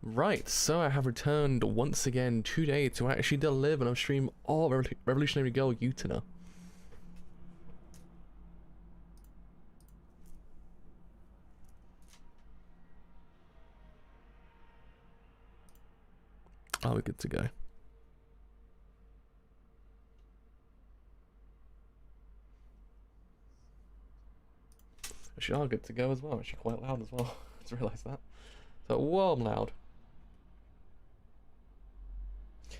Right, so I have returned once again today to actually deliver and stream all Revolutionary Girl Utena. Oh, we're good to go. Actually, are good to go as well. Actually, quite loud as well. I just realised that. So, whoa, I'm loud.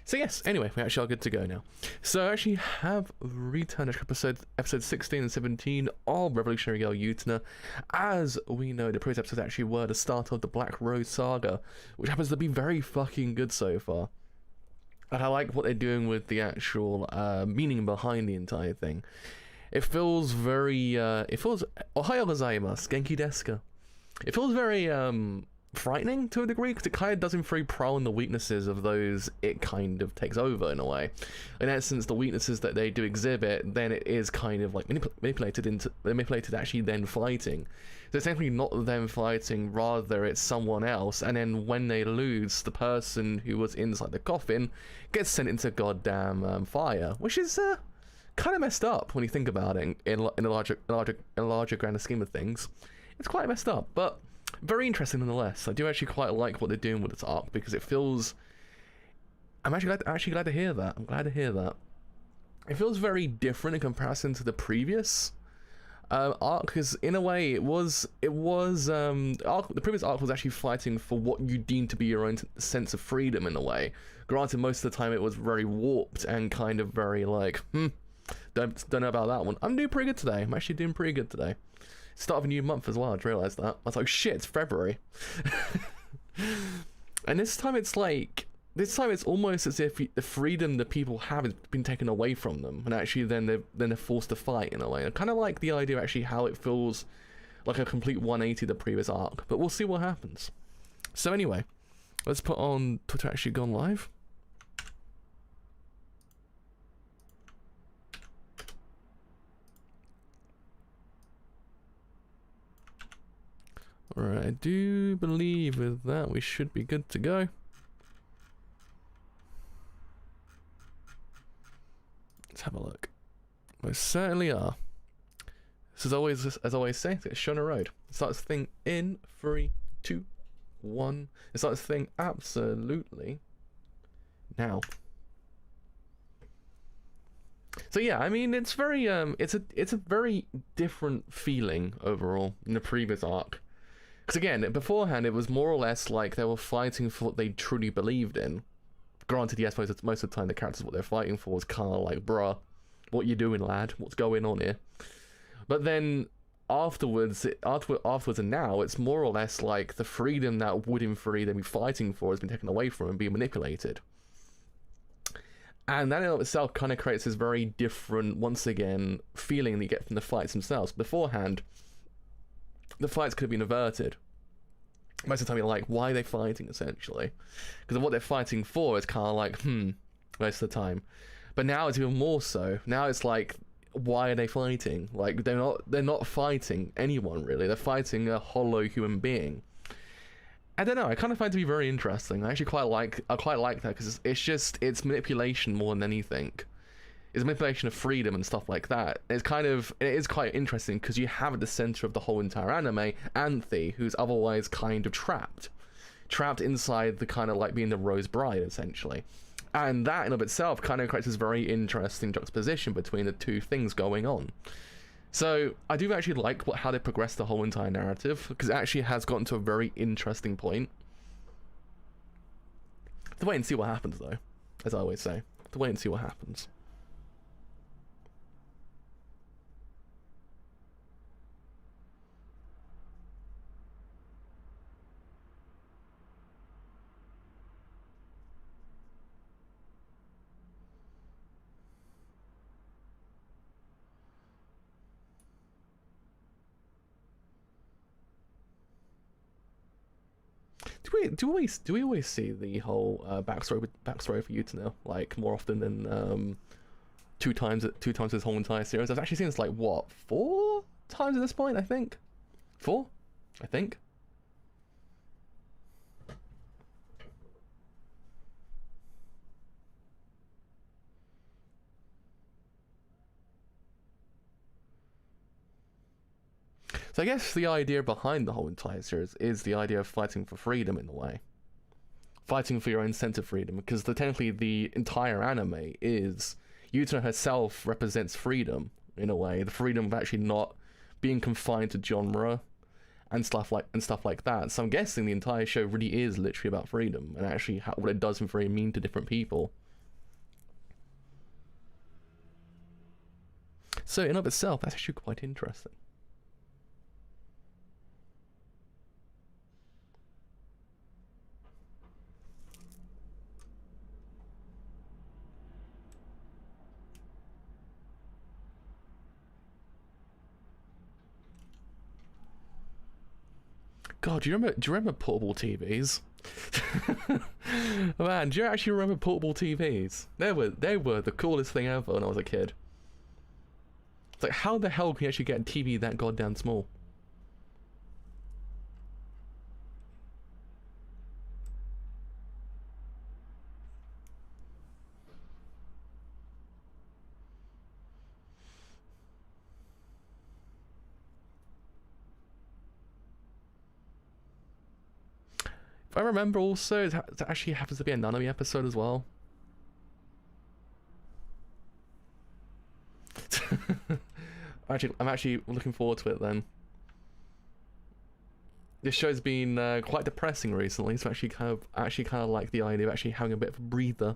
So yes, anyway, we actually are good to go now. So I actually have returned episode 16 and 17 of Revolutionary Girl Utena. As we know, the previous episodes actually were the start of the Black Rose saga, which happens to be very fucking good so far. And I like what they're doing with the actual meaning behind the entire thing. It feels very, Ohayo gozaimasu, genki desu ka? It feels very, frightening to a degree, because it kind of doesn't very prone on the weaknesses of those it kind of takes over in a way. In essence, the weaknesses that they do exhibit, then it is kind of like manipulated actually then fighting. So it's technically not them fighting, rather it's someone else, and then when they lose, the person who was inside the coffin gets sent into goddamn fire, which is kind of messed up when you think about it in a larger grander scheme of things. It's quite messed up, but very interesting nonetheless. I do actually quite like what they're doing with this arc, because it feels... I'm actually glad to hear that. I'm glad to hear that. It feels very different in comparison to the previous arc, because in a way the previous arc was actually fighting for what you deem to be your own sense of freedom in a way. Granted, most of the time it was very warped and kind of very like, don't know about that one. I'm doing pretty good today. I'm actually doing pretty good today. Start of a new month as well, I just realised that. I was like, shit, it's February. And this time it's almost as if the freedom that people have has been taken away from them, and actually then they're forced to fight in a way. I kind of like the idea actually how it feels like a complete 180 the previous arc, but we'll see what happens. So anyway, let's put on Twitter actually gone live. Alright, I do believe with that we should be good to go. Let's have a look. We certainly are. This is always, as I always say, it's Shona Road. It starts the thing in 3, 2, 1. It starts the thing absolutely now. So yeah, I mean, it's very it's a very different feeling overall in the previous arc. Because again, beforehand, it was more or less like they were fighting for what they truly believed in. Granted, yes, most of the time the characters, what they're fighting for is kind of like, bruh, what you doing, lad? What's going on here? But then afterwards and now, it's more or less like the freedom that would in theory they be fighting for has been taken away from them and being manipulated. And that in of itself kind of creates this very different, once again, feeling that you get from the fights themselves. Beforehand, the fights could have been averted. Most of the time you're like, why are they fighting, essentially? Because what they're fighting for is kind of like, most of the time. But now it's even more so. Now it's like, why are they fighting? Like, they're not fighting anyone, really. They're fighting a hollow human being. I don't know, I kind of find it to be very interesting. I quite like that, because it's manipulation more than anything. It's manipulation of freedom and stuff like that. It is quite interesting, because you have at the center of the whole entire anime Anthe, who's otherwise kind of trapped inside the kind of like being the Rose Bride, essentially. And that in of itself kind of creates this very interesting juxtaposition between the two things going on. So I do actually like how they progress the whole entire narrative, because it actually has gotten to a very interesting point. To wait and see what happens, though, as I always say. To wait and see what happens. Do we always see the whole backstory for Utena like more often than two times this whole entire series? I've actually seen this like what, 4 times at this point, I think. 4? I think. So I guess the idea behind the whole entire series is the idea of fighting for freedom in a way. Fighting for your own sense of freedom, because technically the entire anime is Utena herself represents freedom in a way, the freedom of actually not being confined to genre and stuff like that. So I'm guessing the entire show really is literally about freedom and actually what it does and very mean to different people. So in of itself, that's actually quite interesting. God, do you remember portable TVs? Man, do you actually remember portable TVs? They were the coolest thing ever when I was a kid. It's like, how the hell can you actually get a TV that goddamn small? If I remember also, it actually happens to be a Nanami episode as well. I'm actually looking forward to it then. This show's been quite depressing recently, so I actually kind of like the idea of actually having a bit of a breather.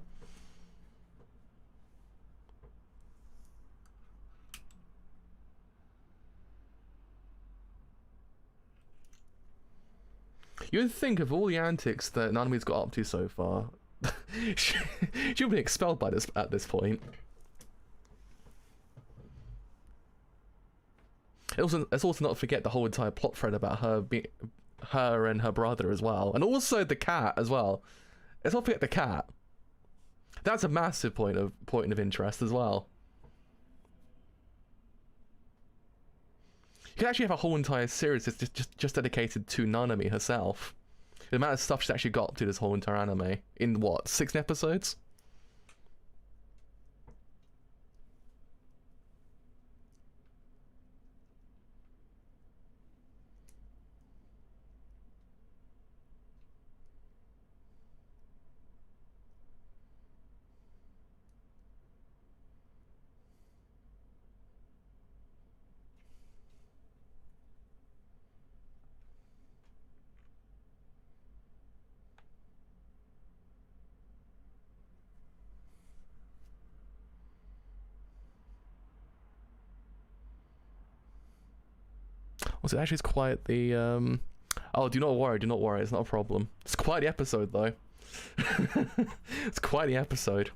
You would think of all the antics that Nanami's got up to so far, she'll be expelled by this at this point. Let's also not forget the whole entire plot thread about her and her brother as well, and also the cat as well. Let's not forget the cat. That's a massive point of interest as well. You could actually have a whole entire series that's just dedicated to Nanami herself. The amount of stuff she's actually got up to this whole entire anime in what, 6 episodes? Also, actually, it's quite the oh, do not worry, it's not a problem. It's quite the episode though. It's quite the episode.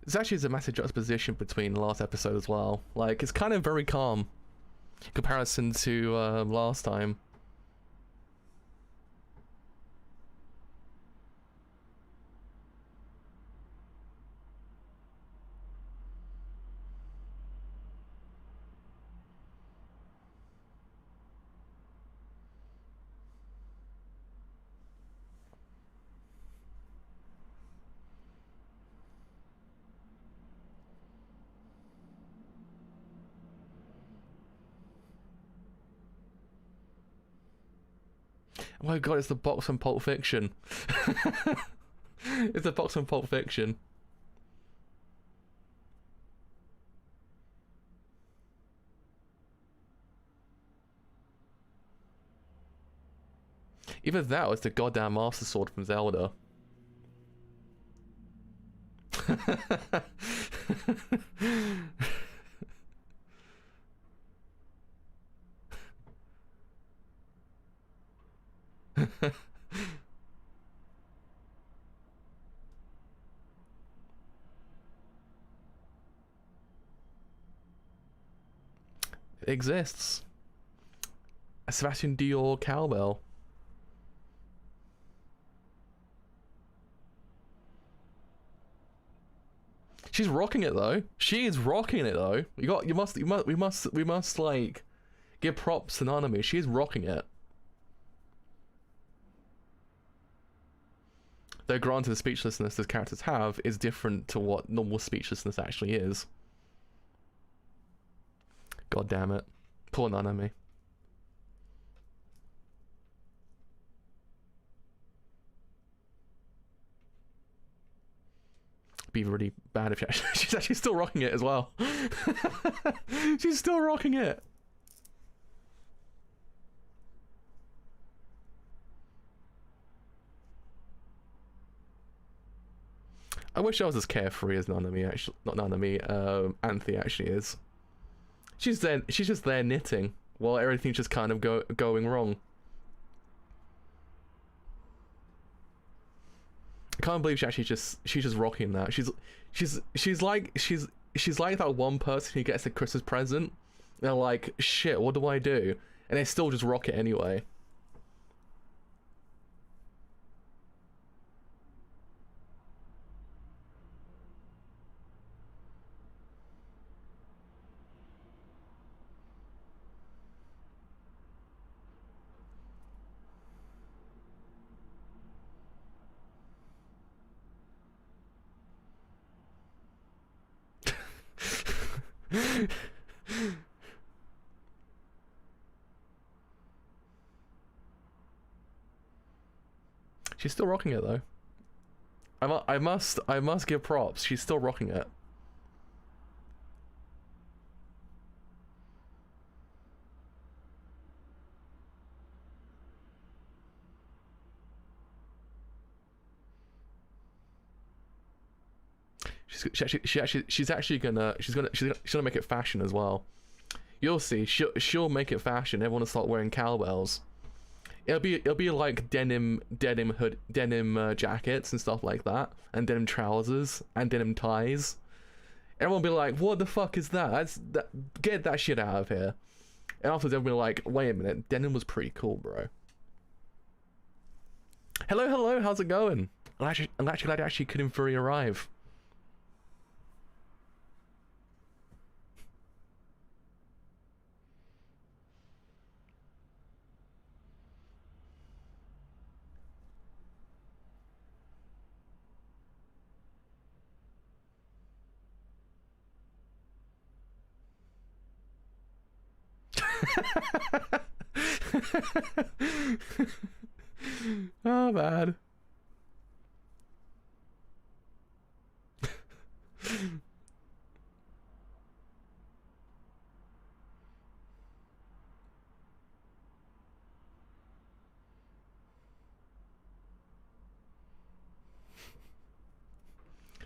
This actually is a massive juxtaposition between the last episode as well. Like, it's kind of very calm in comparison to last time. Oh my god, it's the box from Pulp Fiction. It's the box from Pulp Fiction. Either that or it's the goddamn Master Sword from Zelda. It exists. A Sebastian Dior cowbell. She's rocking it though. She is rocking it though. We must like give props to Nanami. She is rocking it. Though granted, the speechlessness the characters have is different to what normal speechlessness actually is. God damn it. Poor Nanami. Be really bad if she's actually still rocking it as well. She's still rocking it. I wish I was as carefree as Nanami, actually. Not Nanami, Anthe actually is. She's just there knitting while everything's just kind of going wrong. I can't believe she's just rocking that. She's like that one person who gets a Christmas present. They're like, shit, what do I do? And they still just rock it anyway. She's still rocking it though. I must give props. She's still rocking it. She's actually gonna make it fashion as well. You'll see. She'll make it fashion. Everyone will start wearing cowbells. It'll be like denim jackets and stuff like that, and denim trousers and denim ties. Everyone will be like, "What the fuck is that? Get that shit out of here." And afterwards, they'll be like, "Wait a minute, denim was pretty cool, bro." Hello, how's it going? I'm actually glad you actually couldn't fully arrive. Oh man.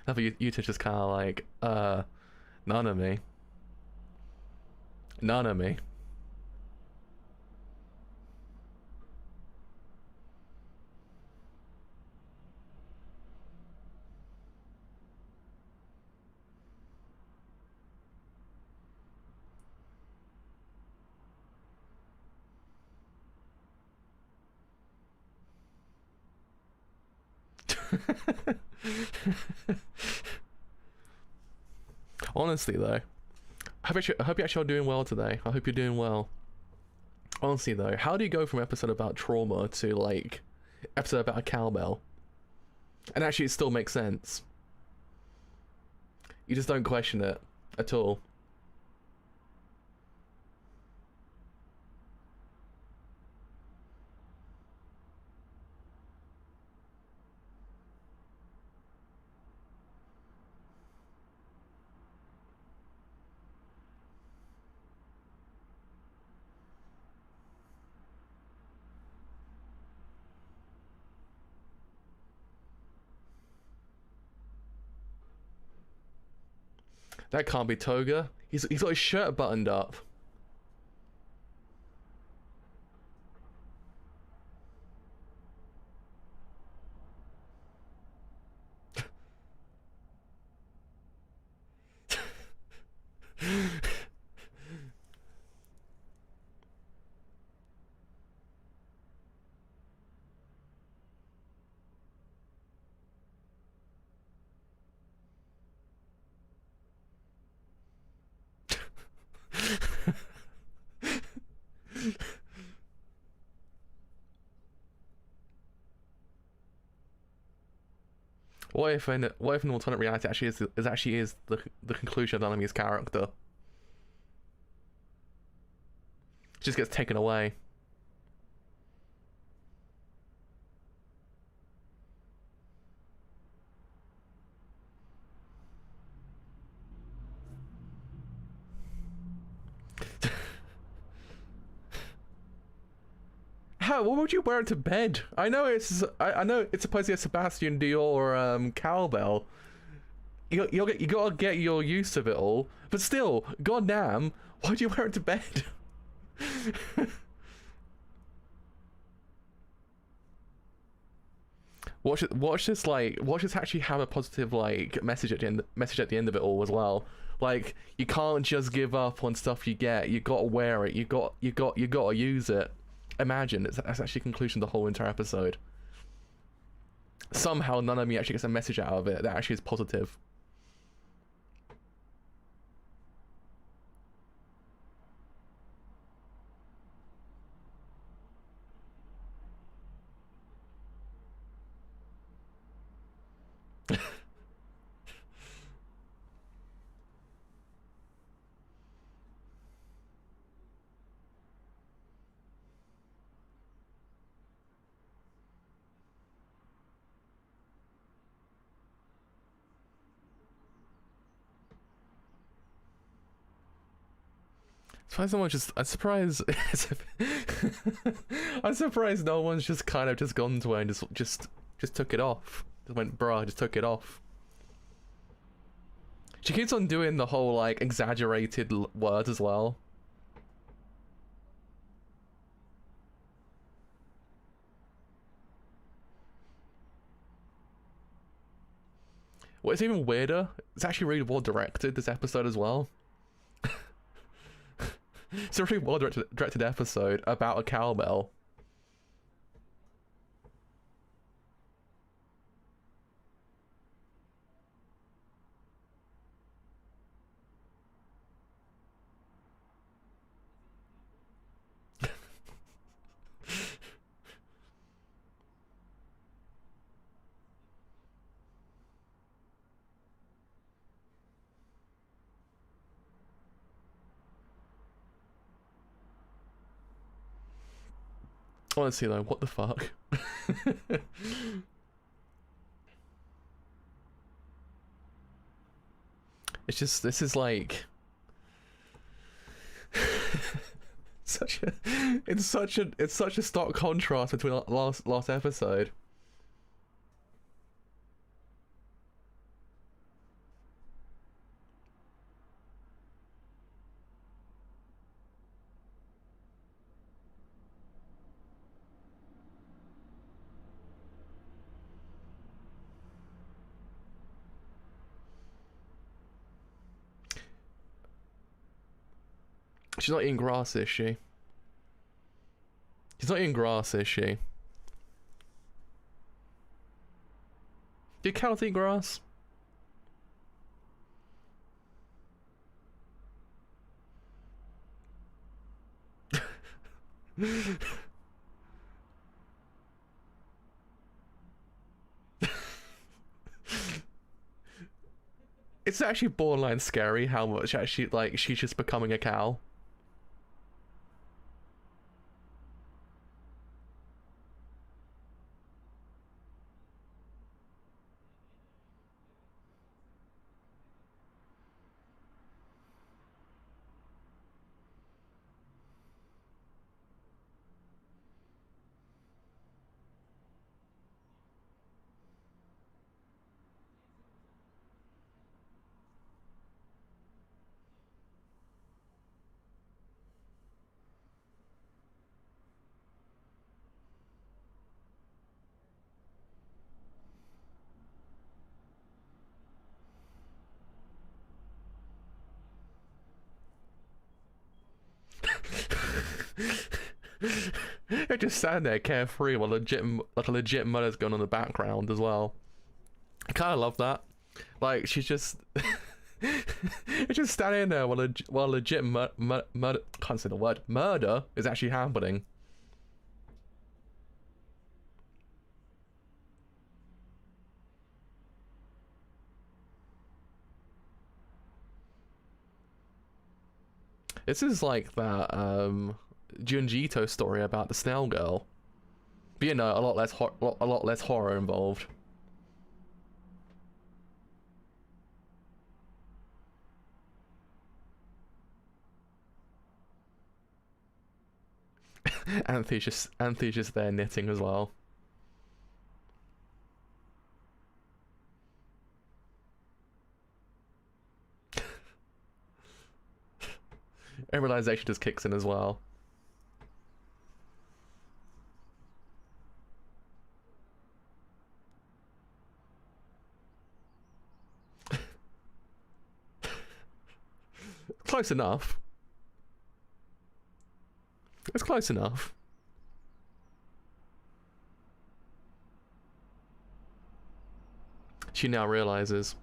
I think Utah's just kind of like, Nanami. Honestly though, I hope you actually are doing well today. I hope you're doing well. Honestly though, how do you go from episode about trauma to like episode about a cowbell? And actually it still makes sense. You just don't question it at all. That can't be Toga. He's got his shirt buttoned up. What if an alternate reality actually is the conclusion of Nanami's character? just gets taken away. How? What would you wear it to bed? I know I know it's supposed to be a Sebastian Dior cowbell. You gotta get your use of it all, but still, goddamn, why'd you wear it to bed? Watch this actually have a positive like message at the end of it all as well. Like, you can't just give up on stuff you get. You gotta wear it. You gotta use it. Imagine that's actually the conclusion of the whole entire episode. Somehow Nanami actually gets a message out of it that actually is positive. I'm surprised. I'm surprised no one's just kind of just gone to her and just took it off. Just went, bruh, just took it off. She keeps on doing the whole like exaggerated words as well. What's even weirder, it's actually really well directed, this episode as well. It's a really well directed episode about a cowbell. Honestly though, what the fuck? It's just, this is like it's such a stark contrast between last episode. She's not eating grass, is she? She's not eating grass, is she? Do cows eat grass? It's actually borderline scary how much actually, like, she's just becoming a cow. They're just standing there carefree while a legit murder's going on in the background as well. I kind of love that. Like, she's just it's just standing there while legit murder, can't say the word, murder is actually happening. This is like that Junjito story about the snail girl. But you know, a lot less horror involved. Anthony's just there knitting as well. And realization just kicks in as well. Close enough. It's close enough. She now realizes.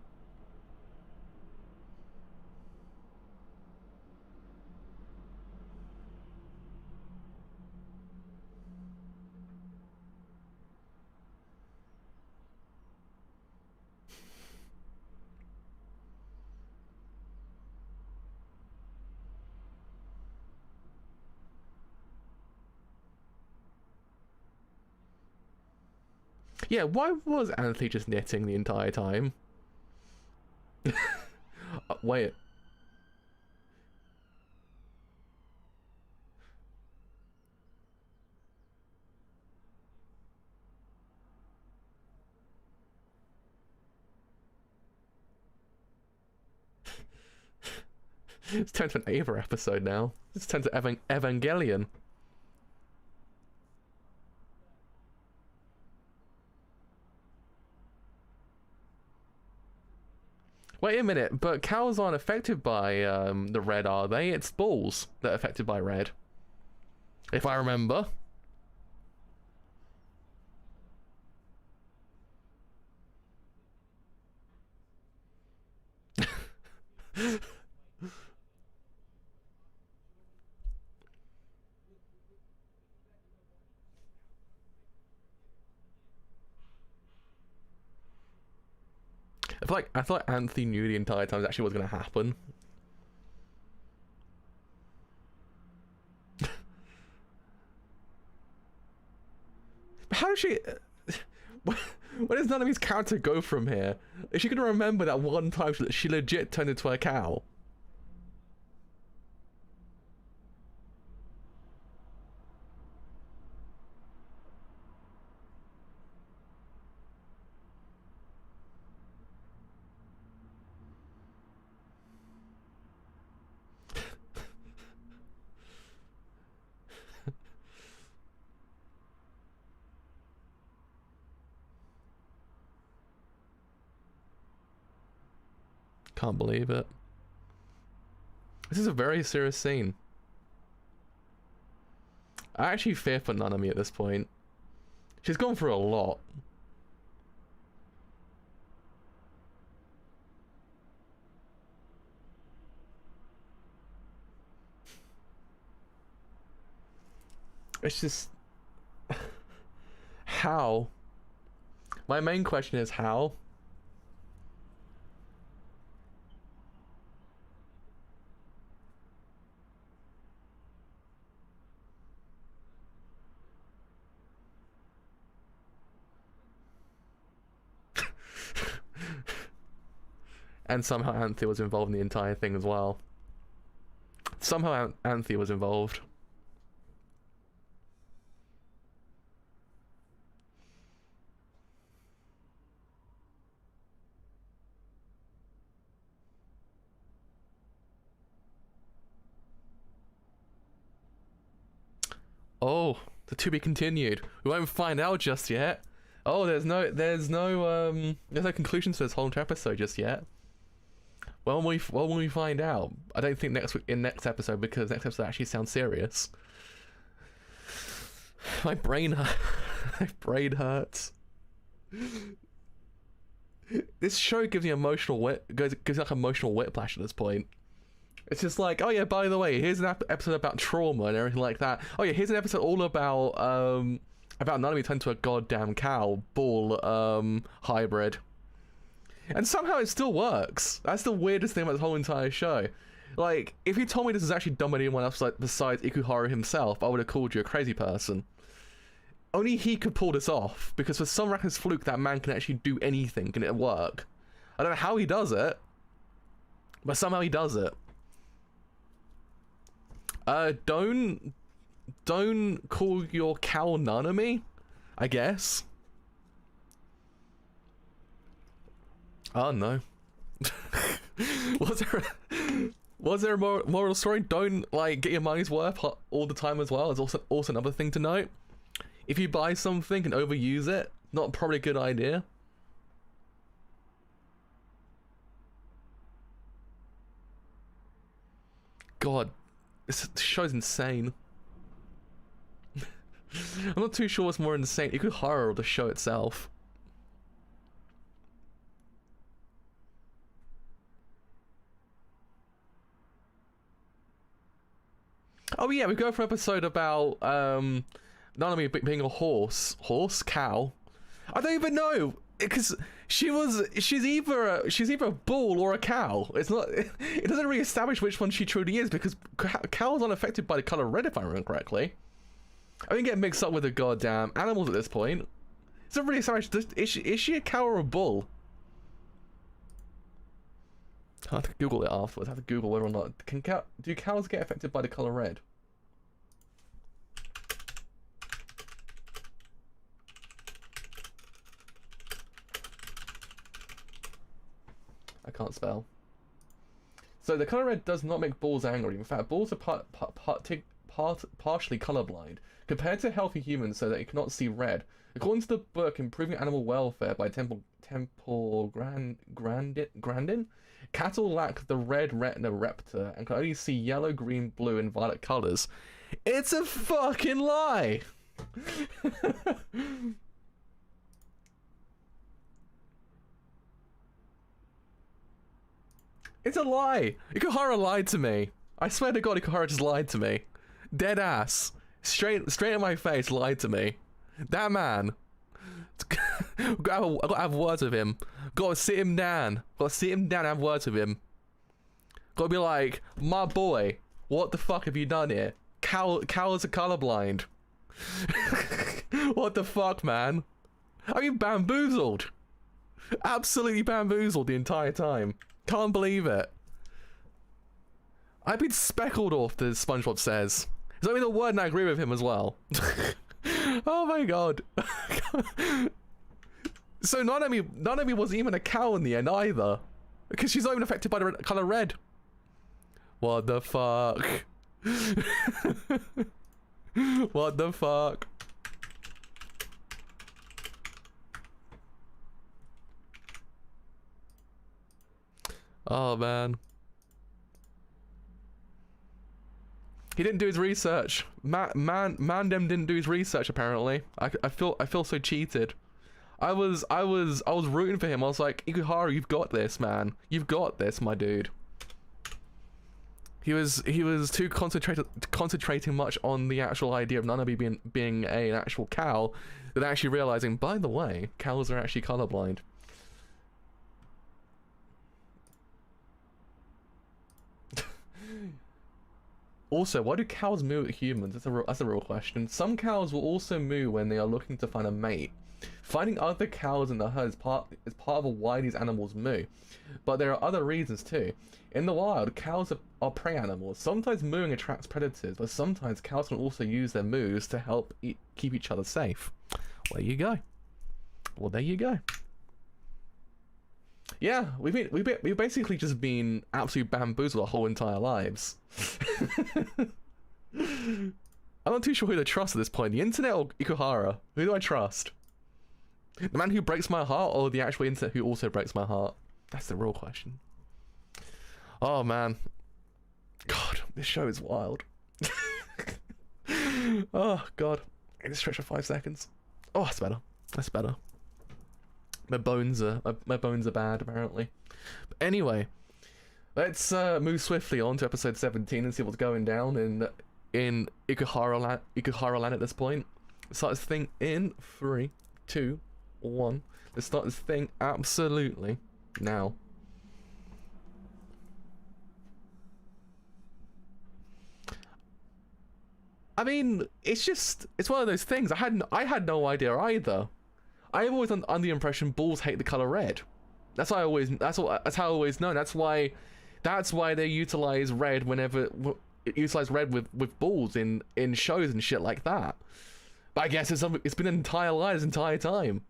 Yeah, why was Anthony just knitting the entire time? Wait. It's turned to an Ava episode now. It's turned to Evangelion. Wait a minute, but cows aren't affected by the red, are they? It's bulls that are affected by red. If I remember. I feel like Anthony knew the entire time this actually was going to happen. How does she... Where does Nanami's character go from here? Is she going to remember that one time she legit turned into a cow? Can't believe it. This is a very serious scene. I actually fear for Nanami at this point. She's gone through a lot. It's just... How? My main question is how? And somehow Anthony was involved in the entire thing as well. Somehow Anthony was involved. Oh, the to be continued. We won't find out just yet. Oh, there's no conclusion to this whole episode just yet. When will we find out? I don't think next episode, because next episode actually sounds serious. My brain hurts. This show gives me gives like emotional whiplash at this point. It's just like, oh yeah, by the way, here's an episode about trauma and everything like that. Oh yeah, here's an episode all about Nanami turned to a goddamn cow bull hybrid. And somehow it still works. That's the weirdest thing about this whole entire show. Like, if you told me this is actually done by anyone else besides Ikuhara himself, I would have called you a crazy person. Only he could pull this off, because for some miraculous fluke, that man can actually do anything, and it work. I don't know how he does it, but somehow he does it. Don't call your cow Nanami, I guess. Oh no. Was there a moral story? Don't, like, get your money's worth all the time as well. It's also another thing to note. If you buy something and overuse it, not probably a good idea. God, this show's insane. I'm not too sure what's more insane, Ikuhara or the show itself. Oh yeah, we go for an episode about Nanami being a horse, cow. I don't even know, because she's either a bull or a cow. It's not. It doesn't really establish which one she truly is, because cows aren't affected by the color red, if I remember correctly. I didn't get mixed up with the goddamn animals at this point. It's not really established. Is she a cow or a bull? I have to Google it afterwards. I have to Google whether or not do cows get affected by the color red? I can't spell. So the color red does not make bulls angry. In fact, bulls are partially colorblind compared to healthy humans, so that they cannot see red. According to the book Improving Animal Welfare by Temple Grandin, cattle lack the red retina receptor and can only see yellow, green, blue, and violet colors. It's a fucking lie! It's a lie! Ikuhara lied to me. I swear to God, Ikuhara just lied to me. Dead ass. Straight in my face, lied to me. That man. Gotta have words with him. Gotta sit him down. Gotta sit him down and have words with him. Gotta be like, my boy, what the fuck have you done here? Cows are colorblind. What the fuck, man? I've been bamboozled. Absolutely bamboozled the entire time. Can't believe it. I've been speckled off, the SpongeBob says. It's only the word and I agree with him as well. Oh my god. So Nanami wasn't even a cow in the end either. Because she's not even affected by the color red. What the fuck? What the fuck? Oh man. He didn't do his research. Mandem didn't do his research apparently. I feel so cheated. I was rooting for him. I was like, Ikuhara, you've got this, man. You've got this, my dude. He was too concentrating much on the actual idea of Nanami being an actual cow, than actually realizing, by the way, cows are actually colorblind. Also, why do cows moo at humans? That's a real question. Some cows will also moo when they are looking to find a mate. Finding other cows in the herd is part of why these animals moo. But there are other reasons too. In the wild, cows are prey animals. Sometimes mooing attracts predators, but sometimes cows can also use their moos to help keep each other safe. Well, there you go. Well, there you go. Yeah, we've basically just been absolutely bamboozled our whole entire lives. I'm not too sure who to trust at this point, the internet or Ikuhara? Who do I trust? The man who breaks my heart or the actual internet who also breaks my heart? That's the real question. Oh man. God, this show is wild. Oh god. I just stretch for 5 seconds. Oh, that's better. That's better. My bones are bad apparently. But anyway, let's move swiftly on to episode 17 and see what's going down in Ikuhara land at this point. Let's start this thing in 3, 2, 1. Let's start this thing absolutely now. I mean, it's one of those things. I had no idea either. I've always under the impression bulls hate the color red. That's how I always known. That's why they utilize red with bulls in shows and shit like that. But I guess it's been an entire lie this entire time.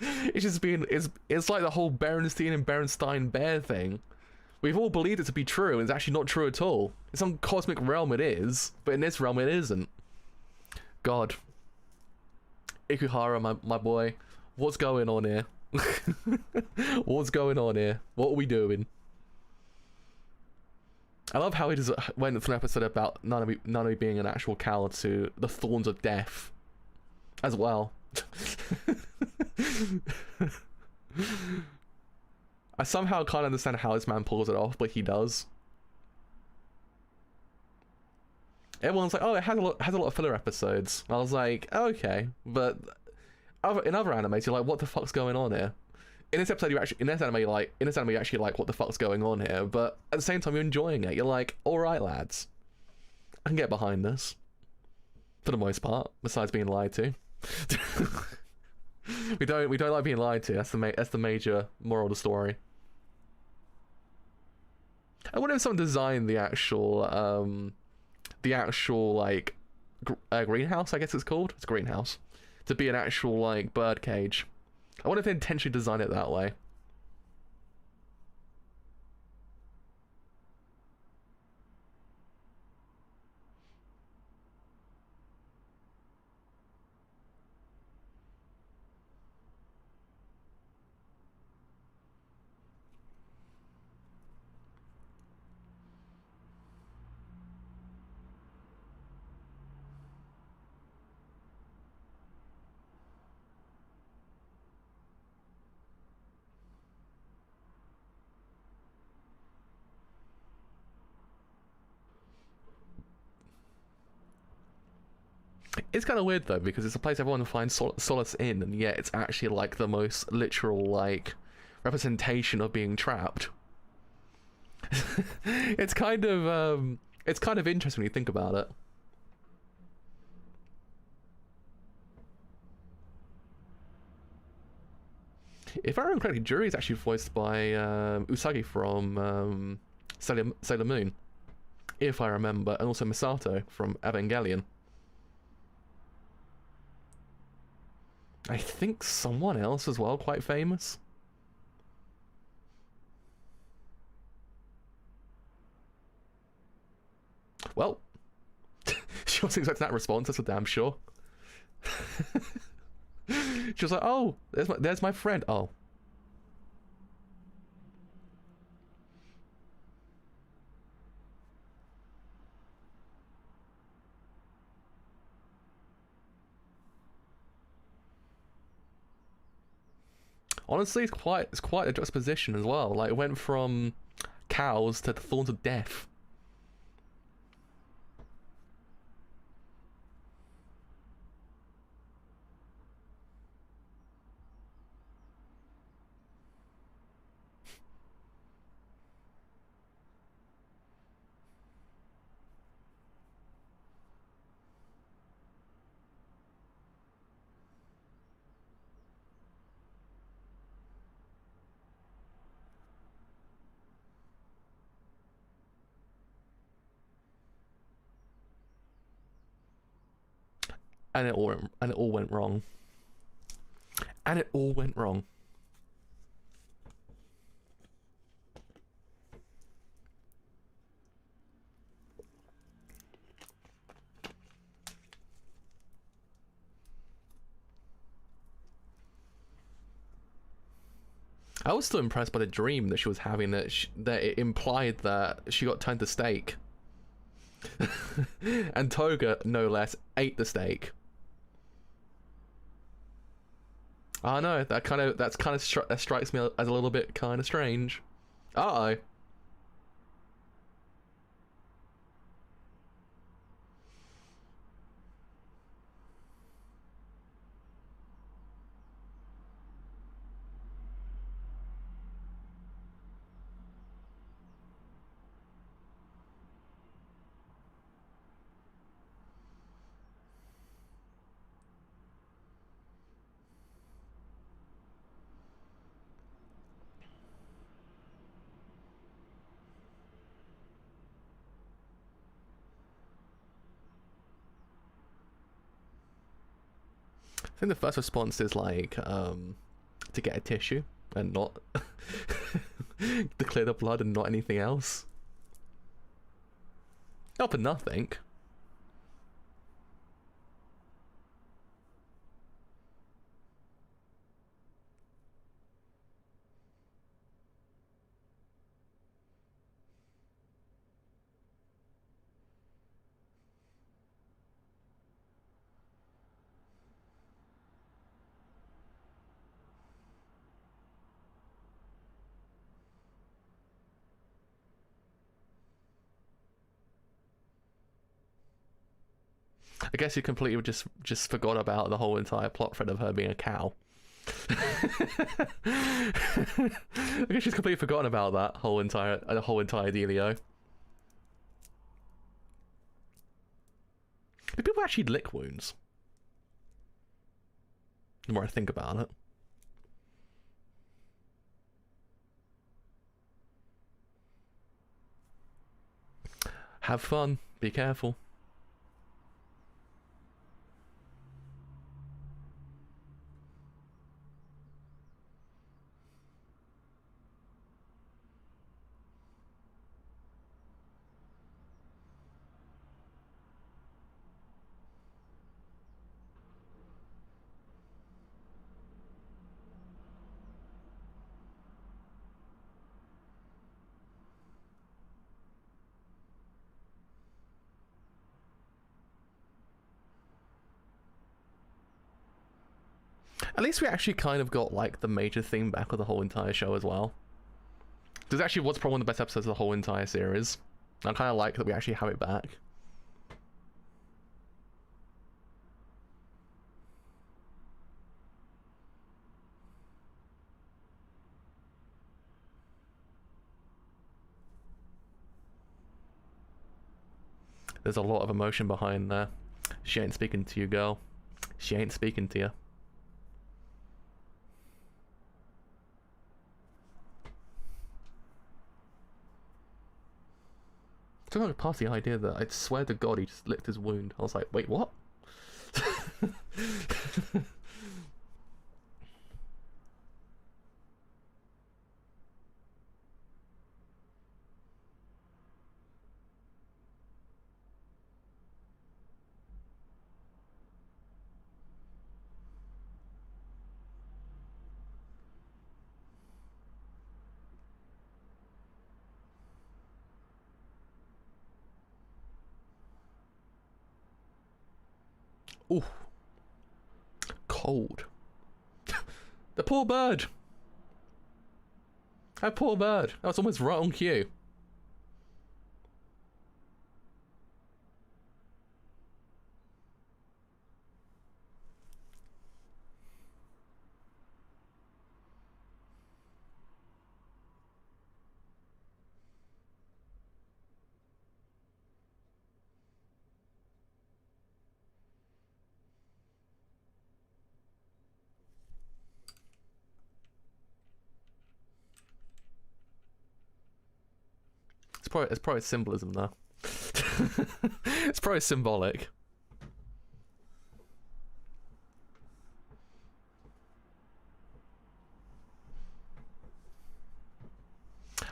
It's like the whole Berenstein and Berenstein bear thing. We've all believed it to be true, and it's actually not true at all. In some cosmic realm it is, but in this realm it isn't. God. Ikuhara, my boy, what's going on here? What's going on here? What are we doing? I love how he just went from an episode about Nanami being an actual cow to the thorns of death as well. I somehow can't understand how this man pulls it off, but he does. Everyone's like, oh, it has a lot of filler episodes. I was like, okay, but in other animes, you're like, what the fuck's going on here? In this episode, in this anime, you actually like, what the fuck's going on here? But at the same time, you're enjoying it. You're like, all right, lads, I can get behind this. For the most part, besides being lied to. we don't like being lied to. That's the major moral of the story. I wonder if someone designed the actual like greenhouse, I guess it's called. It's a greenhouse, to be an actual like bird cage. I wonder if they intentionally designed it that way. It's kind of weird though, because it's a place everyone finds solace in, and yet it's actually like the most literal like representation of being trapped. It's kind of interesting when you think about it. If I remember correctly, Juri is actually voiced by Usagi from Sailor Moon, if I remember, and also Misato from Evangelion. I think someone else as well, quite famous. Well, she wasn't expecting that response, that's for damn sure. She was like, oh, there's my friend. Oh. Honestly, it's quite a juxtaposition as well. Like, it went from cows to the thorns of death. And it all went wrong. And it all went wrong. I was still impressed by the dream that she was having, that it implied that she got turned to steak. And Toga, no less, ate the steak. I know, that strikes me as a little bit kind of strange. Uh-oh. I think the first response is like to get a tissue and not to clear the blood and not anything else. Not for nothing. I guess you completely just forgot about the whole entire plot thread of her being a cow. I guess she's completely forgotten about that whole entire dealio. Do people actually lick wounds? The more I think about it. Have fun. Be careful. At least we actually kind of got like the major theme back of the whole entire show as well. This actually was probably one of the best episodes of the whole entire series. I kind of like that we actually have it back. There's a lot of emotion behind there. She ain't speaking to you, girl. She ain't speaking to you. I don't know, past the idea that I swear to God he just licked his wound. I was like, wait, what? Ooh. Cold. The poor bird. That poor bird. That was almost right on cue. It's probably symbolism though. It's probably symbolic.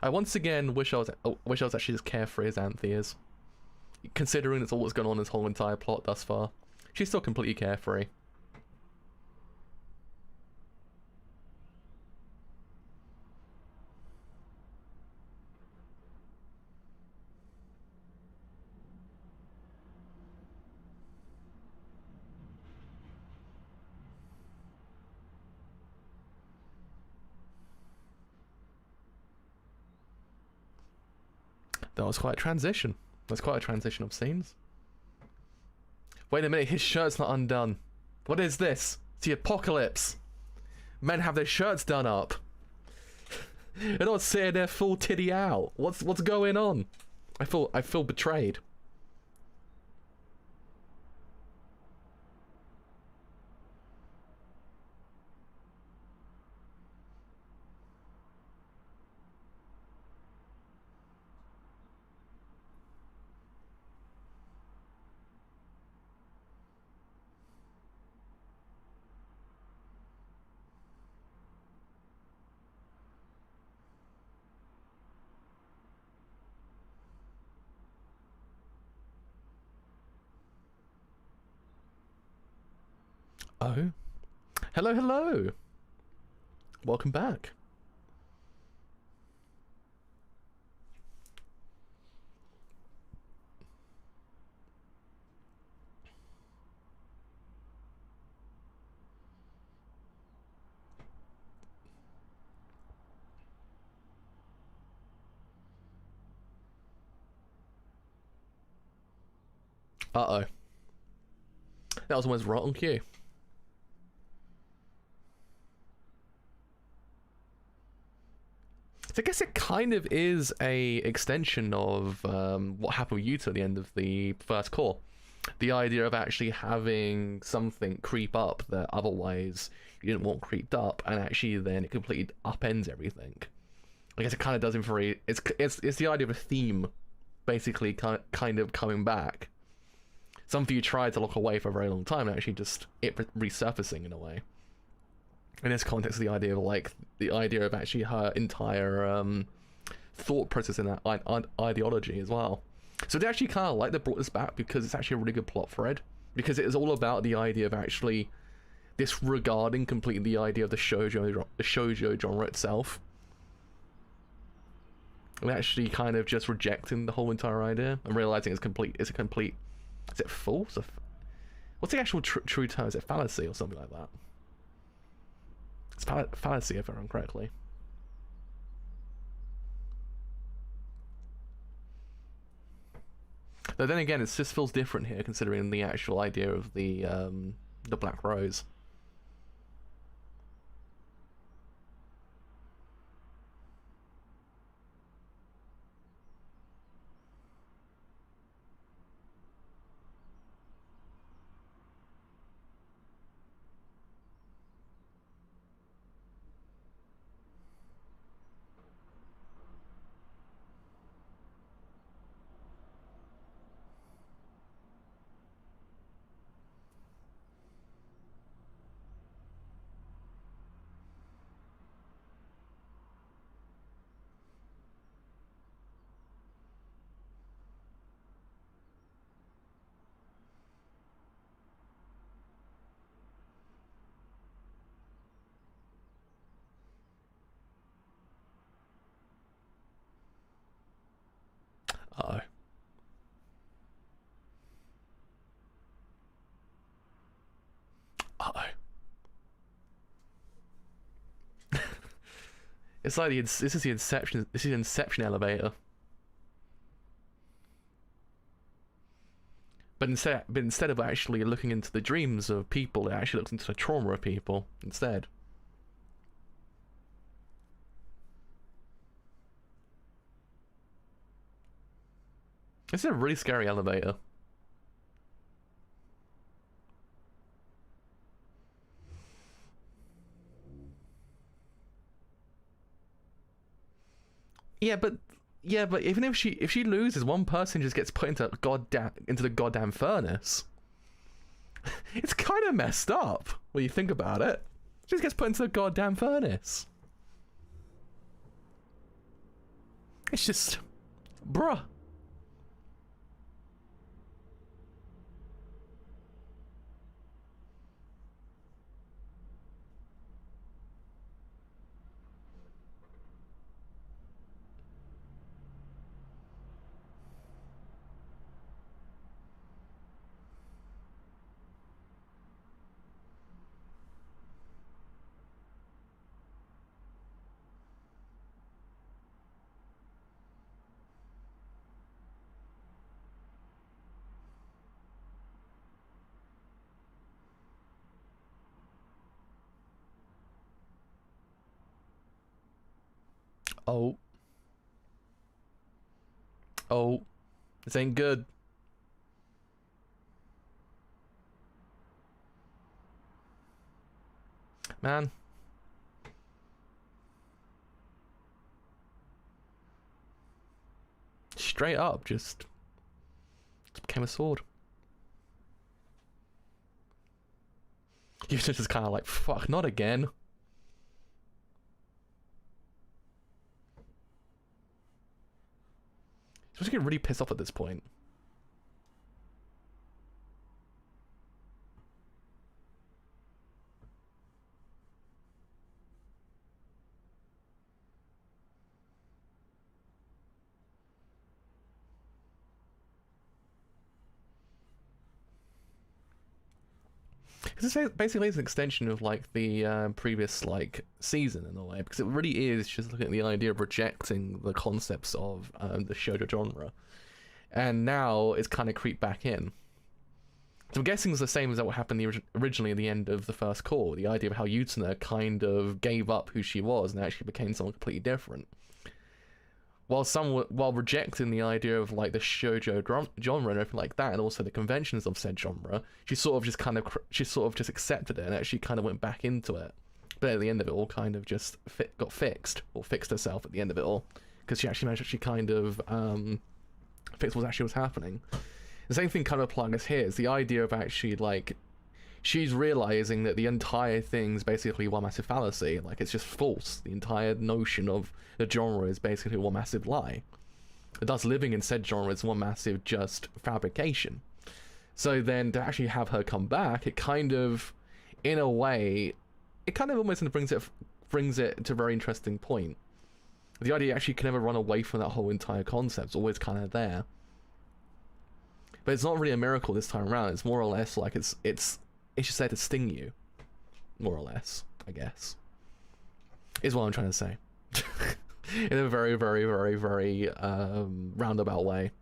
I once again wish I was actually as carefree as Anthe is. Considering it's all what's gone on in this whole entire plot thus far. She's still completely carefree. That was quite a transition. That's quite a transition of scenes. Wait a minute, his shirt's not undone. What is this? It's the apocalypse. Men have their shirts done up. They're not sitting there full titty out. What's going on? I feel betrayed. Oh. Hello, hello. Welcome back. Uh-oh. That was almost right on cue. So I guess it kind of is a extension of what happened with Utah at the end of the first core. The idea of actually having something creep up that otherwise you didn't want creeped up, and actually then it completely upends everything. I guess it kind of does it's the idea of a theme basically kind of coming back. Something you tried to look away for a very long time, and actually just it resurfacing in a way. In this context, the idea of actually her entire thought process in that ideology as well. So they actually kind of like they brought this back because it's actually a really good plot thread, because it is all about the idea of actually disregarding completely the idea of the shoujo genre itself, and actually kind of just rejecting the whole entire idea and realizing it's a complete. Is it false? What's the actual true term? Is it fallacy or something like that? It's fallacy, if I remember correctly. Though then again, it just feels different here, considering the actual idea of the Black Rose. Uh-oh. Uh-oh. It's like this is the Inception elevator. But instead of actually looking into the dreams of people, it actually looks into the trauma of people instead. This is a really scary elevator. Yeah, but even if she loses, one person just gets put into the goddamn furnace. It's kind of messed up when you think about it. She just gets put into the goddamn furnace. It's just, bruh. Oh. Oh. This ain't good. Man. Straight up, just became a sword. You're just kind of like, fuck, not again. Supposed to get really pissed off at this point. Because it basically is an extension of like the previous like season in a way, because it really is just looking at the idea of rejecting the concepts of the shoujo genre, and now it's kind of creeped back in. So I'm guessing it's the same as what happened originally at the end of the first core, the idea of how Utena kind of gave up who she was and actually became someone completely different. While rejecting the idea of like the shoujo genre and everything like that, and also the conventions of said genre, she sort of just accepted it and actually kind of went back into it. But at the end of it all, kind of just got fixed, or fixed herself at the end of it all, because she actually managed to kind of fix what actually was happening. The same thing kind of applies here. Is the idea of actually like she's realizing that the entire thing's basically one massive fallacy. Like, it's just false. The entire notion of the genre is basically one massive lie. Thus, living in said genre is one massive just fabrication. So then to actually have her come back, it kind of, in a way, it kind of almost brings it to a very interesting point. The idea actually can never run away from that whole entire concept. It's always kind of there. But it's not really a miracle this time around. It's more or less like it's just there to sting you, more or less, I guess, is what I'm trying to say. In a very, very, very, very roundabout way.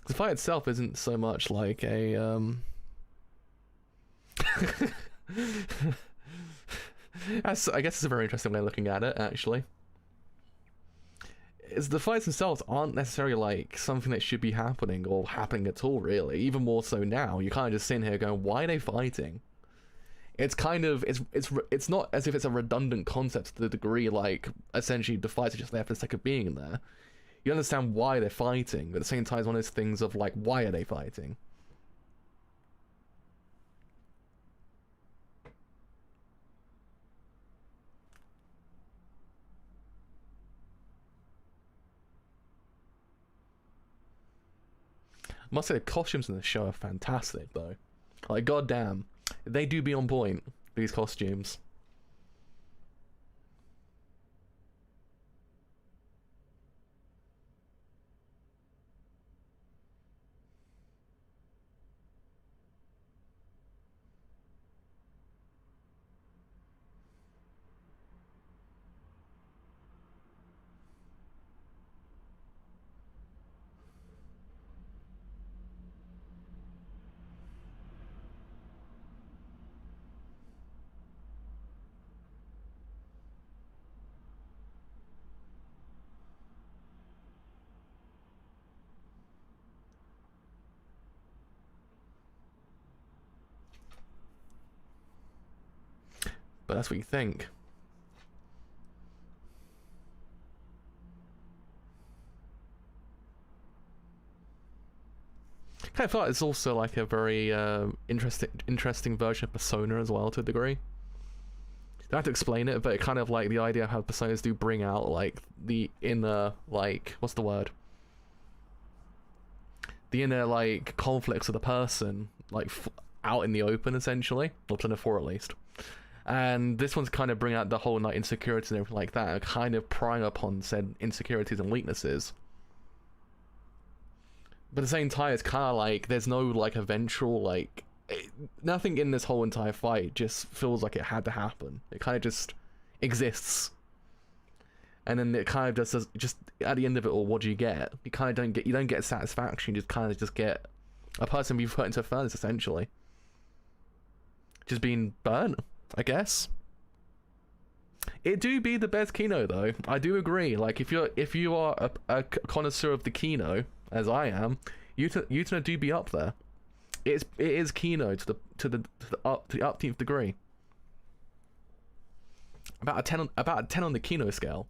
The fight itself isn't so much like a I guess it's a very interesting way of looking at it, actually. The fights themselves aren't necessarily like something that should be happening or happening at all, really. Even more so now, you're kind of just sitting here going, why are they fighting? It's kind of, it's not as if it's a redundant concept to the degree like essentially the fights are just there for the sake of being there. You understand why they're fighting, but at the same time it's one of those things of like, why are they fighting? I must say the costumes in the show are fantastic though. Like, goddamn, they do be on point, these costumes. But that's what you think. Kind of thought it's also like a very interesting version of Persona as well, to a degree. Don't have to explain it, but it kind of like the idea of how Personas do bring out like the inner, like, what's the word? The inner like conflicts of the person, like out in the open essentially, or Persona 4 at least. And this one's kind of bring out the whole like insecurities and everything like that, and kind of prying upon said insecurities and weaknesses. But at the same time, it's kind of like there's no like eventual like nothing in this whole entire fight just feels like it had to happen. It kind of just exists, and then it kind of just at the end of it all, what do you get? You kind of don't get satisfaction. You just kind of just get a person being put into a furnace essentially, just being burnt, I guess. It do be the best Kino though. I do agree. Like if you are a connoisseur of the Kino, as I am, Utena do be up there. It is Kino to the 18th degree. About a 10 on the Kino scale.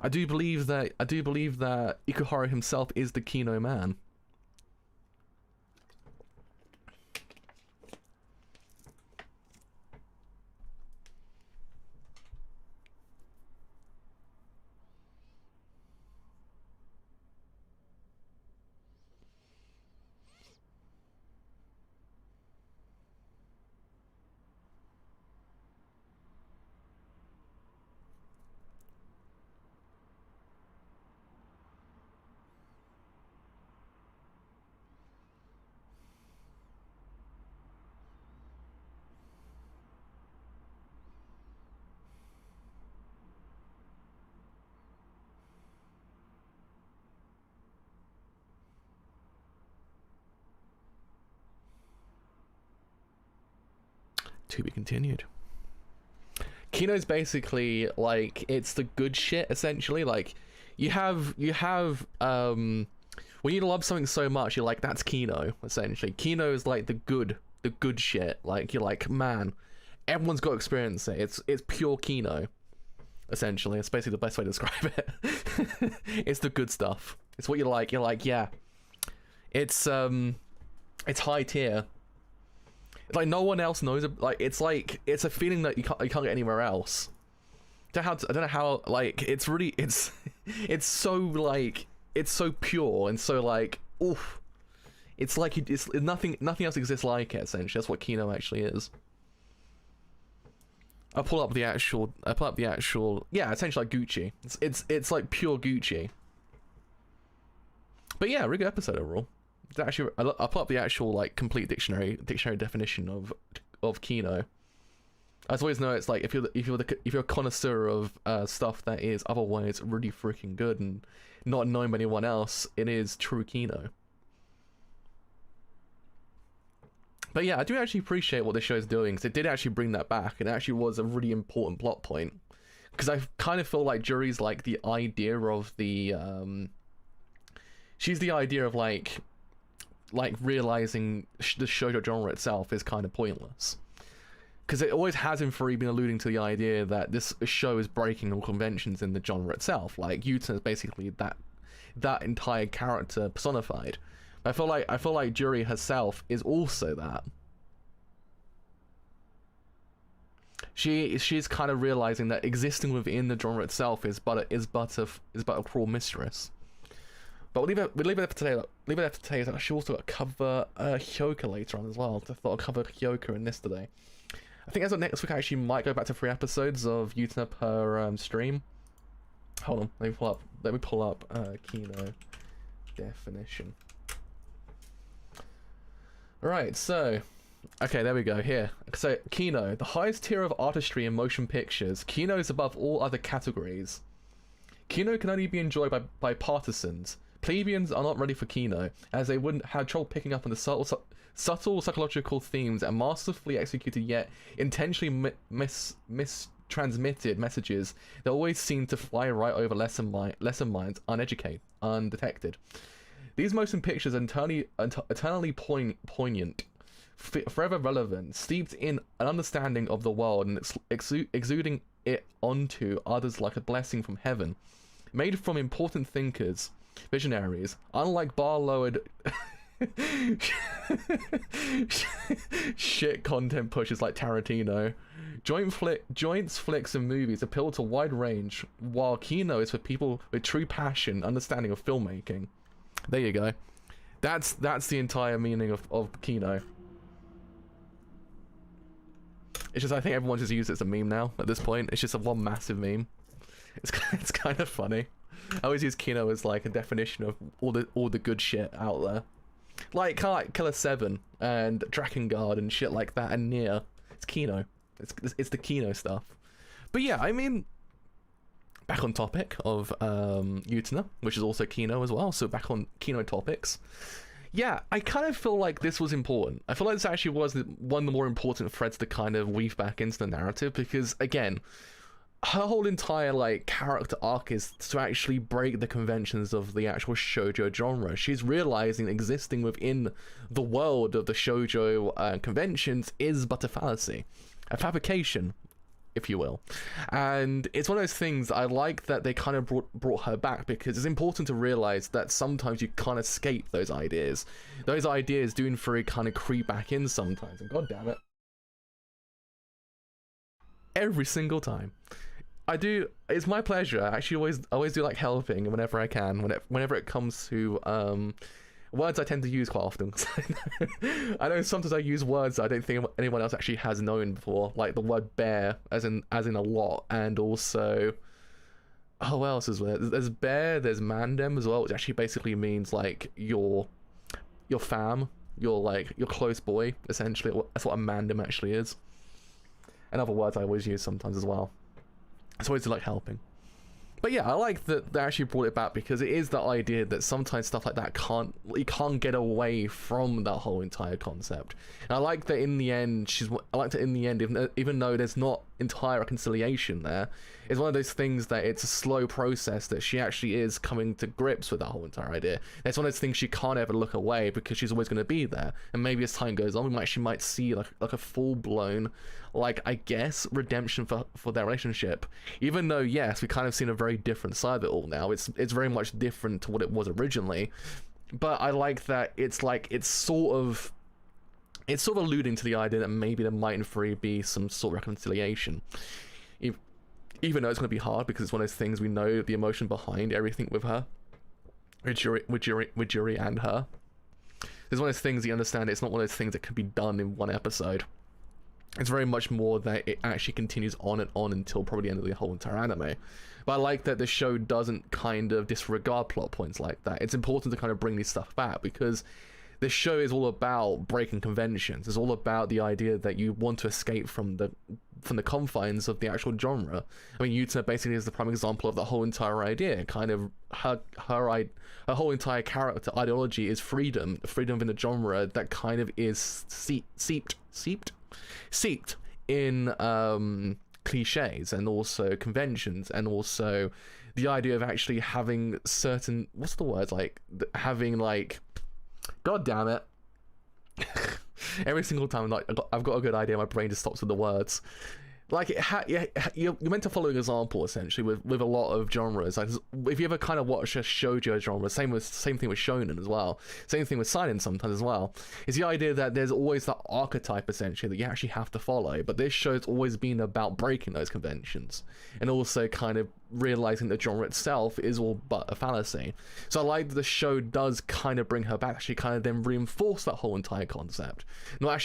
I do believe that Ikuhara himself is the Kino man. To be continued. Kino's basically like, it's the good shit essentially. Like you have when you love something so much, you're like, that's Kino essentially. Kino is like the good shit. Like you're like, man, everyone's got to experience it. It's pure Kino essentially. It's basically the best way to describe it. It's the good stuff. It's what you like. You're like, yeah, it's high tier. Like no one else knows it. Like it's a feeling that you can't get anywhere else. I don't know how like it's really it's so like it's so pure and so like oof. It's like it's nothing else exists like it essentially. That's what Kino actually is. I'll pull up the actual yeah, essentially like Gucci. It's like pure Gucci. But yeah, really good episode overall. It's actually, I'll pull up the actual like complete dictionary definition of Kino. As always know, it's like if you're a connoisseur of stuff that is otherwise really freaking good and not known by anyone else, it is true Kino. But yeah, I do actually appreciate what this show is doing, because it did actually bring that back, and it actually was a really important plot point. Because I kind of feel like Juri's like the idea of the she's the idea of like realizing the shoujo genre itself is kind of pointless, because it always has in theory been alluding to the idea that this show is breaking all conventions in the genre itself. Like Utena is basically that entire character personified. I feel like Juri herself is also that. She's kind of realizing that existing within the genre itself is but a cruel mistress. But we'll leave it for today. Leave it for today. I should also cover Hyoka later on as well. I thought I'd cover Hyoka in this today. I think as of next week, I actually might go back to 3 episodes of Utena per stream. Hold on, let me pull up Kino definition. Alright, so okay, there we go. Here, so Kino, the highest tier of artistry in motion pictures. Kino is above all other categories. Kino can only be enjoyed by partisans. Plebeians are not ready for Kino, as they wouldn't have trouble picking up on the subtle psychological themes and masterfully executed yet intentionally mistransmitted messages that always seem to fly right over lesson minds undetected. These motion pictures are eternally poignant, forever relevant, steeped in an understanding of the world and exuding it onto others like a blessing from heaven. Made from important thinkers, visionaries, unlike bar-lowered shit content pushes like Tarantino. Joints, flicks, and movies appeal to a wide range, while Kino is for people with true passion, understanding of filmmaking. There you go. That's the entire meaning of Kino. It's just I think everyone just uses it as a meme now at this point. It's just a one massive meme. It's kind of funny. I always use Kino as like a definition of all the good shit out there. Like kind of like Killer 7 and Drakengard and shit like that, and Nier. It's Kino. It's the Kino stuff. But yeah, I mean, back on topic of Utena, which is also Kino as well, so back on Kino topics. Yeah, I kind of feel like this was important. I feel like this actually was one of the more important threads to kind of weave back into the narrative, because again, her whole entire like character arc is to actually break the conventions of the actual shoujo genre. She's realizing existing within the world of the shoujo conventions is but a fallacy, a fabrication, if you will. And it's one of those things I like that they kind of brought her back, because it's important to realize that sometimes you can't escape those ideas. Those ideas do in theory kind of creep back in sometimes, and god damn it, every single time. I do. It's my pleasure. I actually always do like helping whenever I can. Whenever it comes to words I tend to use quite often. I know sometimes I use words that I don't think anyone else actually has known before, like the word bear, as in a lot, and also what else is there? There's bear. There's mandem as well, which actually basically means like your fam, your close boy. Essentially, that's what a mandem actually is. And other words I always use sometimes as well. It's always like helping. But yeah, I like that they actually brought it back, because it is the idea that sometimes stuff like that you can't get away from that whole entire concept. And I like that in the end, even though there's not entire reconciliation there, it's one of those things that it's a slow process that she actually is coming to grips with that whole entire idea. It's one of those things she can't ever look away, because she's always going to be there. And maybe as time goes on, she might see like a full-blown, like, I guess, redemption for their relationship. Even though, yes, we kind of seen a very different side of it all now. It's very much different to what it was originally. But I like that it's sort of alluding to the idea that maybe there might in theory be some sort of reconciliation. Even though it's going to be hard, because it's one of those things, we know the emotion behind everything with her, with Yuri and her. There's one of those things you understand. It's not one of those things that can be done in one episode. It's very much more that it actually continues on and on until probably the end of the whole entire anime. But I like that the show doesn't kind of disregard plot points like that. It's important to kind of bring these stuff back, because this show is all about breaking conventions. It's all about the idea that you want to escape from the confines of the actual genre. I mean, Utena basically is the prime example of the whole entire idea. Kind of her whole entire character ideology is freedom in the genre that kind of is seeped in cliches and also conventions, and also the idea of actually having certain, what's the word, like having like, god damn it, every single time I've got a good idea, my brain just stops with the words. Like, you're meant to follow an example, essentially, with a lot of genres. Like, if you ever kind of watch a shoujo genre, same thing with shonen as well, same thing with seinen sometimes as well, is the idea that there's always that archetype, essentially, that you actually have to follow. But this show's always been about breaking those conventions, and also kind of realizing the genre itself is all but a fallacy. So I like that the show does kind of bring her back, actually kind of then reinforce that whole entire concept, not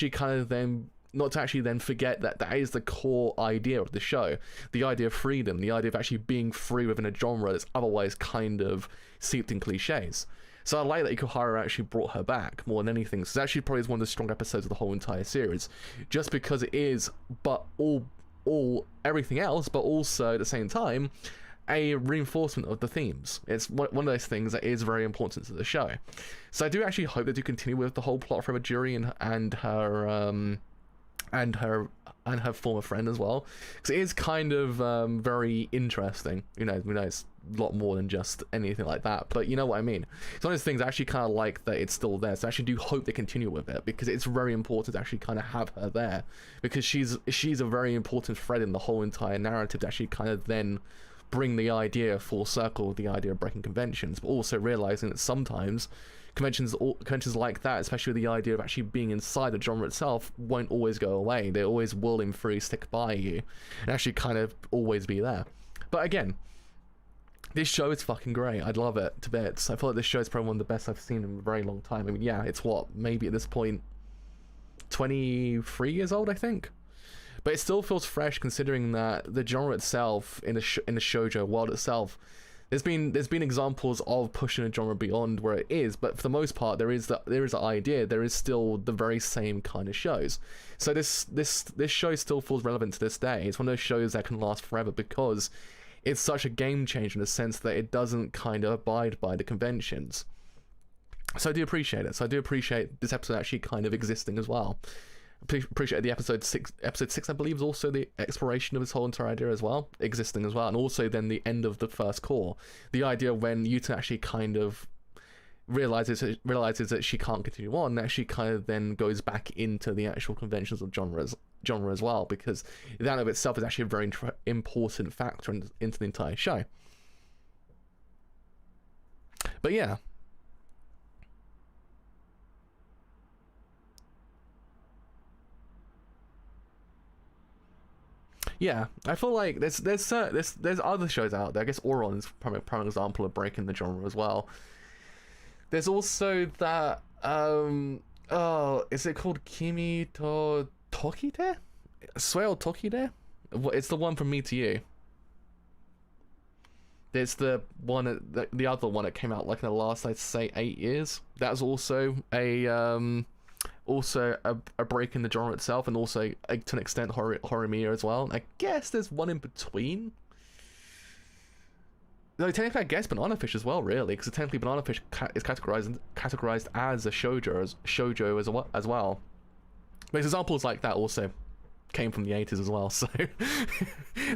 to actually then forget that that is the core idea of the show. The idea of freedom, the idea of actually being free within a genre that's otherwise kind of seeped in cliches. So I like that Ikuhara actually brought her back more than anything. So it's actually probably one of the strong episodes of the whole entire series, just because it is, but all everything else, but also at the same time, a reinforcement of the themes. It's one of those things that is very important to the show. So I do actually hope they do continue with the whole plot from Ajuri and her former friend as well, because it is kind of very interesting. We know it's a lot more than just anything like that, but you know what I mean. It's one of those things I actually kind of like that it's still there, so I actually do hope they continue with it, because it's very important to actually kind of have her there, because she's a very important thread in the whole entire narrative to actually kind of then bring the idea full circle, the idea of breaking conventions, but also realizing that sometimes conventions like that, especially the idea of actually being inside the genre itself, won't always go away. They always will in free stick by you and actually kind of always be there. But again, this show is fucking great. I'd love it to bits. I feel like this show is probably one of the best I've seen in a very long time. I mean, yeah, it's what, maybe at this point 23 years old, I think, but it still feels fresh, considering that the genre itself in the shoujo world itself, there's been examples of pushing a genre beyond where it is, but for the most part there is the idea, there is still the very same kind of shows. So this show still feels relevant to this day. It's one of those shows that can last forever, because it's such a game changer in the sense that it doesn't kind of abide by the conventions. So I do appreciate it. So I do appreciate this episode actually kind of existing as well. Appreciate the episode 6 I believe is also the exploration of this whole entire idea as well, existing as well, and also then the end of the first core, the idea when Utena actually kind of realizes that she can't continue on, that she kind of then goes back into the actual conventions of genre as well, because that of itself is actually a very important factor into the entire show. But yeah, I feel like there's other shows out there. I guess Oron is a prime example of breaking the genre as well. There's also that is it called Kimi to Tokide? Sueo Tokide? It's the one from Me to You. There's the other one that came out like in the last, I'd say, 8 years. That's also a break in the genre itself, and also to an extent Horimiya as well. I guess there's one in between. Though technically, I guess Banana Fish as well, really, because technically Banana Fish is categorized as a shoujo as well. But examples like that also came from the 80s as well, so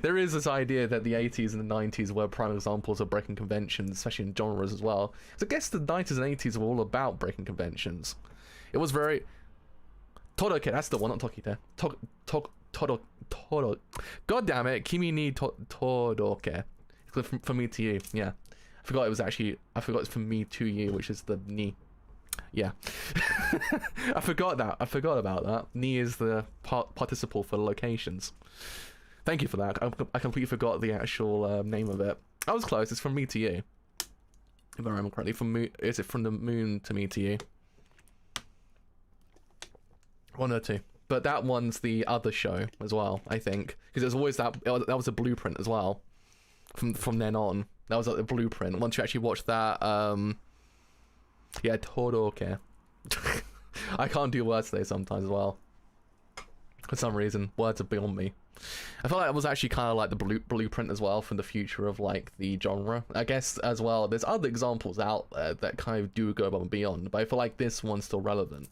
there is this idea that the 80s and the 90s were prime examples of breaking conventions, especially in genres as well. So I guess the 90s and 80s were all about breaking conventions. It was very... Toroke, that's the one, not Tokite. Toro. God damn it, Kimi ni Toroke. From me to you, yeah. I forgot it's from me to you, which is the ni. Yeah. I forgot about that. Ni is the participle for the locations. Thank you for that. I completely forgot the actual name of it. I was close. It's from me to you. If I remember correctly. Is it from the moon to me to you? One or two. But that one's the other show as well, I think. Because there's always that was a blueprint as well. From then on. That was like the blueprint. Once you actually watch that, yeah, Toroke. I can't do words today sometimes as well. For some reason, words are beyond me. I felt like it was actually kind of like the blueprint as well for the future of like the genre. I guess as well, there's other examples out there that kind of do go above and beyond, but I feel like this one's still relevant.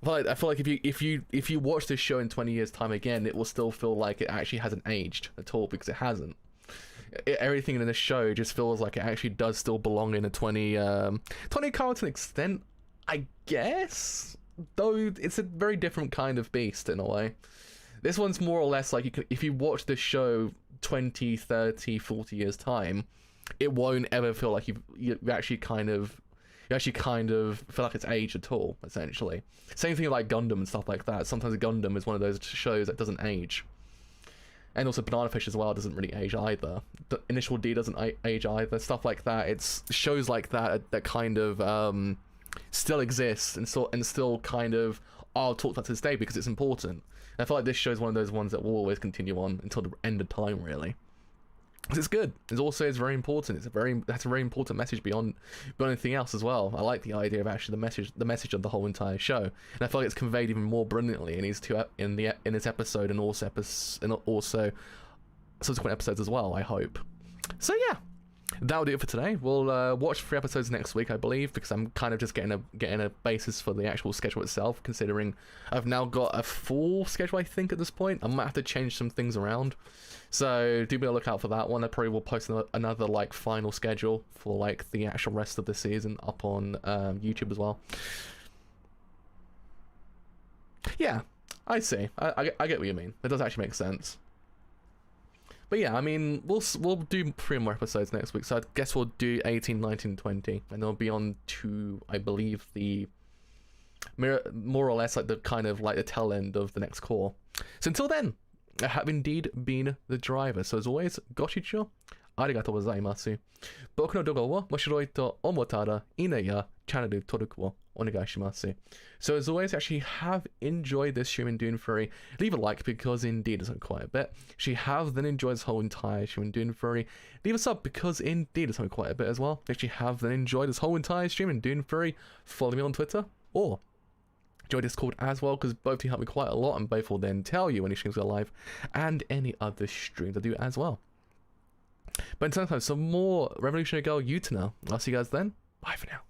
I feel like if you watch this show in 20 years time again, it will still feel like it actually hasn't aged at all, because it hasn't. Everything in this show just feels like it actually does still belong in a 20 car to an extent, I guess, though it's a very different kind of beast in a way. This one's more or less like if you watch this show 20, 30, 40 years time, it won't ever feel like you actually kind of feel like it's aged at all, essentially. Same thing like Gundam and stuff like that. Sometimes Gundam is one of those shows that doesn't age. And also Banana Fish as well doesn't really age either. The Initial D doesn't age either. Stuff like that. It's shows like that kind of still exist and still kind of are talked about to this day because it's important. And I feel like this show is one of those ones that will always continue on until the end of time, really. Because it's good. It's very important. That's a very important message beyond anything else as well. I like the idea of actually the message of the whole entire show, and I feel like it's conveyed even more brilliantly in this episode and also subsequent episodes as well, I hope. So yeah, that'll do it for today. We'll watch 3 episodes next week, I believe, because I'm kind of just getting a basis for the actual schedule itself, considering I've now got a full schedule, I think, at this point. I might have to change some things around. So do be on the lookout for that one. I probably will post another like final schedule for like the actual rest of the season up on YouTube as well. Yeah, I see. I get what you mean. It does actually make sense. But yeah, I mean, we'll do 3 more episodes next week. So I guess we'll do 18, 19, 20, and they'll be on to, I believe, the more or less like the kind of like the tail end of the next core. So until then, I have indeed been the driver. So as always, gochicho arigatou gozaimasu. Boku no doga wo moshiroi to omotara ine ya channel toruku wo onegai shimasu. So as always, actually have enjoyed this stream in Dune Fury. Leave a like because indeed it's quite a bit. Actually have then enjoyed this whole entire stream in Dune Fury. Leave a sub because indeed it's quite a bit as well. Actually have then enjoyed this whole entire stream in Dune Fury. Follow me on Twitter or join Discord as well, because both of you help me quite a lot, and both will then tell you when streams go live and any other streams I do as well. But until next time, some more Revolutionary Girl Utena. I'll see you guys then. Bye for now.